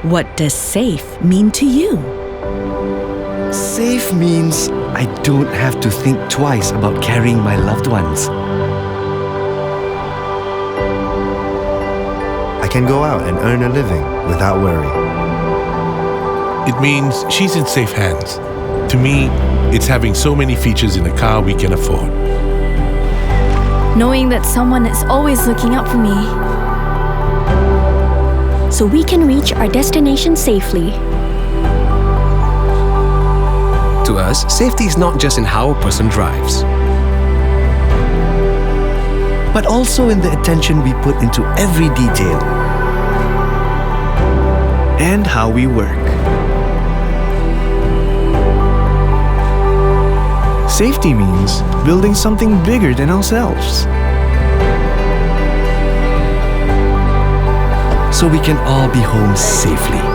What does safe mean to you? Safe means I don't have to think twice about carrying my loved ones. I can go out and earn a living without worry. It means she's in safe hands. To me, it's having so many features in a car we can afford. Knowing that someone is always looking out for me, so we can reach our destination safely. To us, safety is not just in how a person drives, but also in the attention we put into every detail. And how we work. Safety means building something bigger than ourselves. So we can all be home safely.